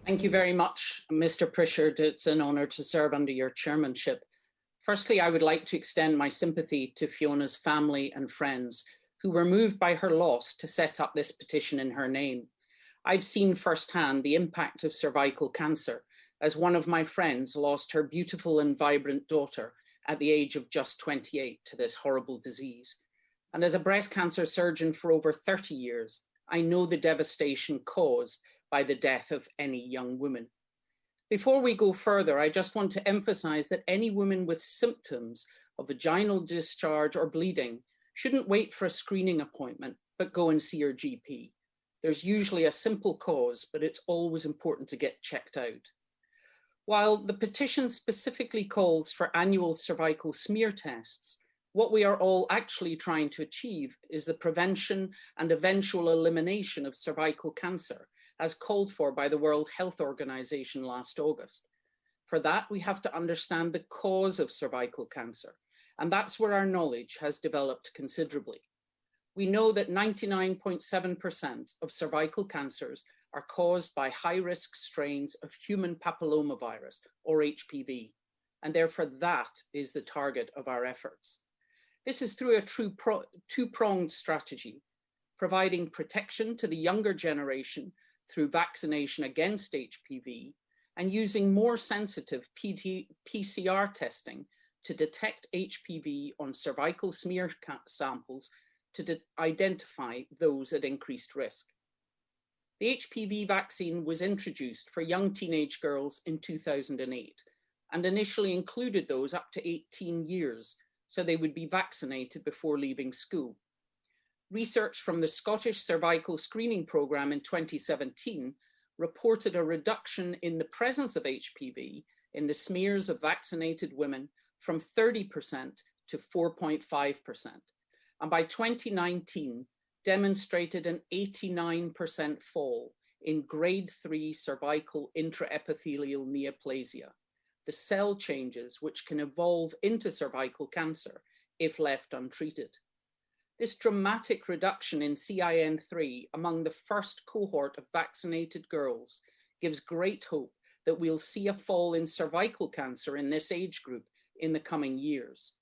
Thank you very much, Mr. Pritchard. It's an honour to serve under your chairmanship. Firstly, I would like to extend my sympathy to Fiona's family and friends who were moved by her loss to set up this petition in her name. I've seen firsthand the impact of cervical cancer, as one of my friends lost her beautiful and vibrant daughter at the age of just 28 to this horrible disease. And as a breast cancer surgeon for over 30 years, I know the devastation caused by the death of any young woman. Before we go further, I just want to emphasize that any woman with symptoms of vaginal discharge or bleeding shouldn't wait for a screening appointment, but go and see her GP. There's usually a simple cause, but it's always important to get checked out. While the petition specifically calls for annual cervical smear tests, what we are all actually trying to achieve is the prevention and eventual elimination of cervical cancer, as called for by the World Health Organization last August. For that, we have to understand the cause of cervical cancer, and that's where our knowledge has developed considerably. We know that 99.7% of cervical cancers are caused by high-risk strains of human papillomavirus, or HPV, and therefore that is the target of our efforts. This is through a two-pronged strategy, providing protection to the younger generation through vaccination against HPV and using more sensitive PCR testing to detect HPV on cervical smear samples to identify those at increased risk. The HPV vaccine was introduced for young teenage girls in 2008 and initially included those up to 18 years, so they would be vaccinated before leaving school. Research from the Scottish Cervical Screening Programme in 2017 reported a reduction in the presence of HPV in the smears of vaccinated women from 30% to 4.5%, and by 2019 demonstrated an 89% fall in grade 3 cervical intraepithelial neoplasia, the cell changes which can evolve into cervical cancer if left untreated. This dramatic reduction in CIN3 among the first cohort of vaccinated girls gives great hope that we'll see a fall in cervical cancer in this age group in the coming years.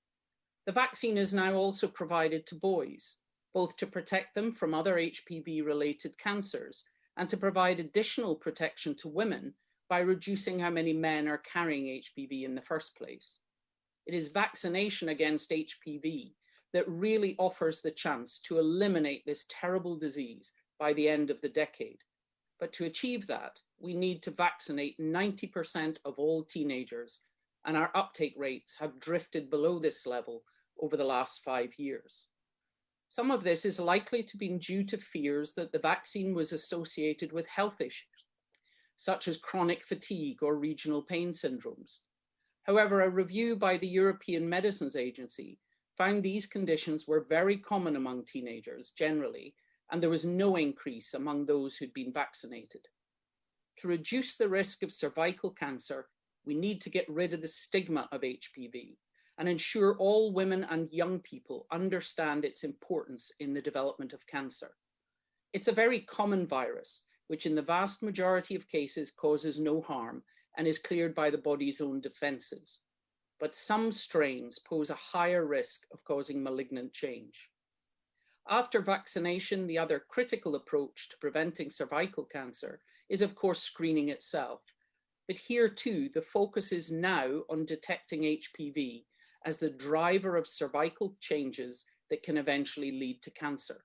The vaccine is now also provided to boys, both to protect them from other HPV-related cancers and to provide additional protection to women by reducing how many men are carrying HPV in the first place. It is vaccination against HPV that really offers the chance to eliminate this terrible disease by the end of the decade. But to achieve that, we need to vaccinate 90% of all teenagers, and our uptake rates have drifted below this level over the last 5 years. Some of this is likely to be due to fears that the vaccine was associated with health issues, such as chronic fatigue or regional pain syndromes. However, a review by the European Medicines Agency found these conditions were very common among teenagers generally, and there was no increase among those who'd been vaccinated. To reduce the risk of cervical cancer, we need to get rid of the stigma of HPV and ensure all women and young people understand its importance in the development of cancer. It's a very common virus, which in the vast majority of cases causes no harm and is cleared by the body's own defenses. But some strains pose a higher risk of causing malignant change. After vaccination, the other critical approach to preventing cervical cancer is, of course, screening itself. But here too, the focus is now on detecting HPV as the driver of cervical changes that can eventually lead to cancer.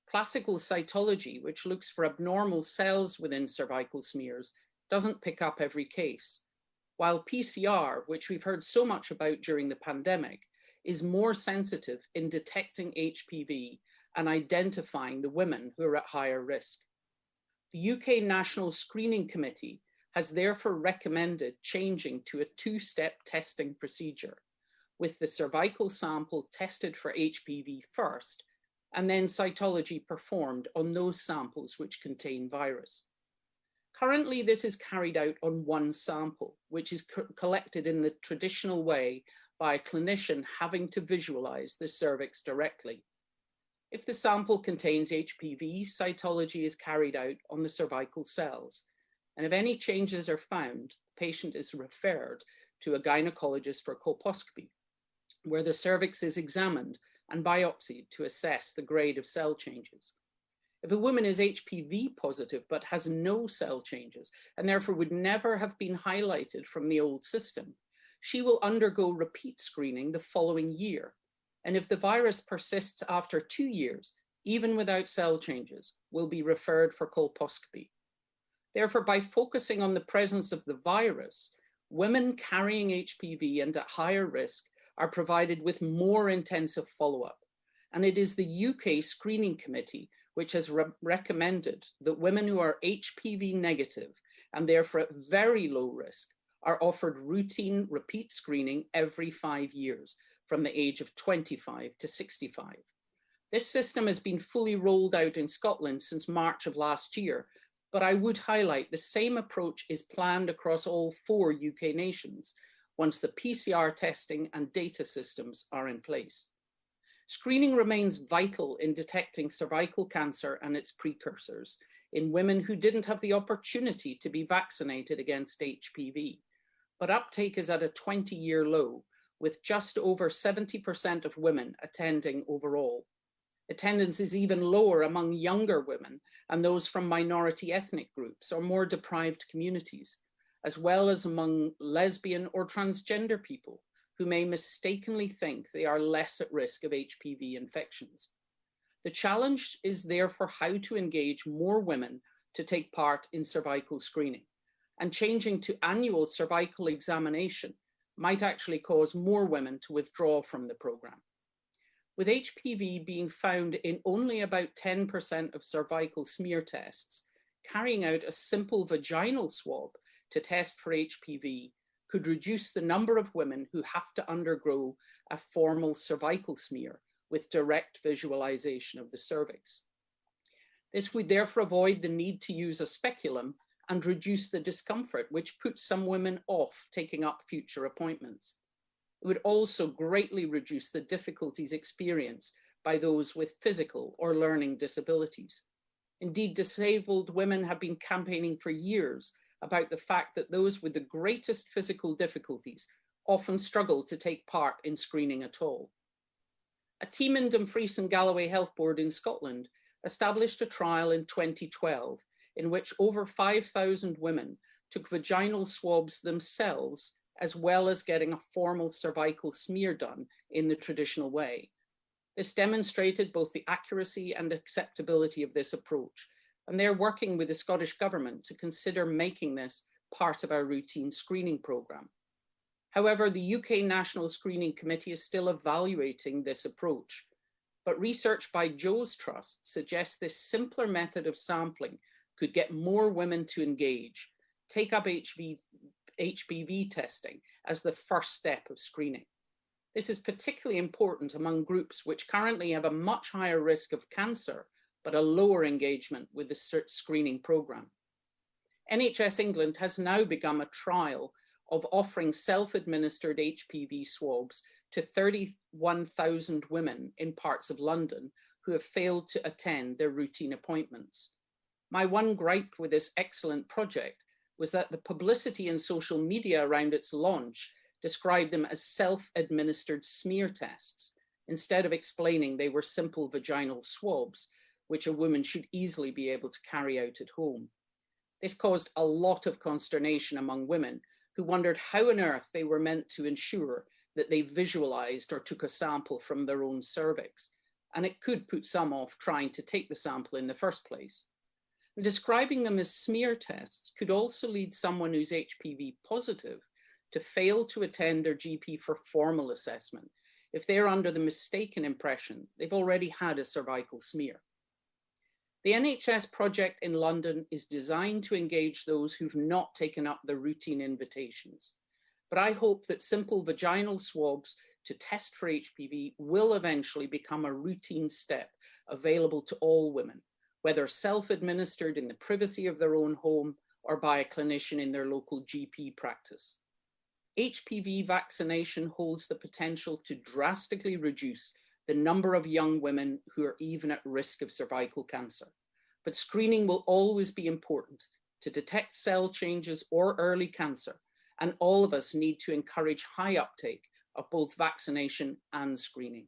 Classical cytology, which looks for abnormal cells within cervical smears, doesn't pick up every case, while PCR, which we've heard so much about during the pandemic, is more sensitive in detecting HPV and identifying the women who are at higher risk. The UK National Screening Committee has therefore recommended changing to a two-step testing procedure, with the cervical sample tested for HPV first, and then cytology performed on those samples which contain virus. Currently, this is carried out on one sample, which is collected in the traditional way by a clinician having to visualize the cervix directly. If the sample contains HPV, cytology is carried out on the cervical cells. And if any changes are found, the patient is referred to a gynecologist for colposcopy, where the cervix is examined and biopsied to assess the grade of cell changes. If a woman is HPV positive but has no cell changes and therefore would never have been highlighted from the old system, she will undergo repeat screening the following year. And if the virus persists after 2 years, even without cell changes, will be referred for colposcopy. Therefore, by focusing on the presence of the virus, women carrying HPV and at higher risk are provided with more intensive follow-up. And it is the UK Screening Committee which has recommended that women who are HPV negative and therefore at very low risk are offered routine repeat screening every 5 years from the age of 25 to 65. This system has been fully rolled out in Scotland since March of last year, but I would highlight the same approach is planned across all 4 UK nations once the PCR testing and data systems are in place. Screening remains vital in detecting cervical cancer and its precursors in women who didn't have the opportunity to be vaccinated against HPV, but uptake is at a 20-year low, with just over 70% of women attending overall. Attendance is even lower among younger women and those from minority ethnic groups or more deprived communities, as well as among lesbian or transgender people who may mistakenly think they are less at risk of HPV infections. The challenge is therefore how to engage more women to take part in cervical screening, and changing to annual cervical examination might actually cause more women to withdraw from the programme. With HPV being found in only about 10% of cervical smear tests, carrying out a simple vaginal swab to test for HPV could reduce the number of women who have to undergo a formal cervical smear with direct visualization of the cervix. This would therefore avoid the need to use a speculum and reduce the discomfort which puts some women off taking up future appointments. It would also greatly reduce the difficulties experienced by those with physical or learning disabilities. Indeed, disabled women have been campaigning for years about the fact that those with the greatest physical difficulties often struggle to take part in screening at all. A team in Dumfries and Galloway Health Board in Scotland established a trial in 2012 in which over 5,000 women took vaginal swabs themselves, as well as getting a formal cervical smear done in the traditional way. This demonstrated both the accuracy and acceptability of this approach, and they're working with the Scottish Government to consider making this part of our routine screening programme. However, the UK National Screening Committee is still evaluating this approach, but research by Joe's Trust suggests this simpler method of sampling could get more women to engage, take up HPV testing as the first step of screening. This is particularly important among groups which currently have a much higher risk of cancer, but a lower engagement with the screening programme. NHS England has now begun a trial of offering self-administered HPV swabs to 31,000 women in parts of London who have failed to attend their routine appointments. My one gripe with this excellent project was that the publicity in social media around its launch described them as self-administered smear tests, instead of explaining they were simple vaginal swabs, which a woman should easily be able to carry out at home. This caused a lot of consternation among women who wondered how on earth they were meant to ensure that they visualized or took a sample from their own cervix, and it could put some off trying to take the sample in the first place. And describing them as smear tests could also lead someone who's HPV positive to fail to attend their GP for formal assessment if they're under the mistaken impression they've already had a cervical smear. The NHS project in London is designed to engage those who've not taken up the routine invitations. But I hope that simple vaginal swabs to test for HPV will eventually become a routine step available to all women, whether self-administered in the privacy of their own home or by a clinician in their local GP practice. HPV vaccination holds the potential to drastically reduce the number of young women who are even at risk of cervical cancer. But screening will always be important to detect cell changes or early cancer, and all of us need to encourage high uptake of both vaccination and screening.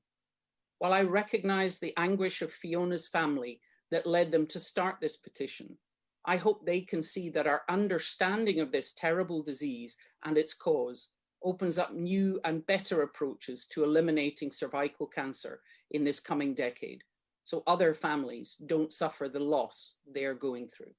While I recognise the anguish of Fiona's family that led them to start this petition, I hope they can see that our understanding of this terrible disease and its cause opens up new and better approaches to eliminating cervical cancer in this coming decade, so other families don't suffer the loss they're going through.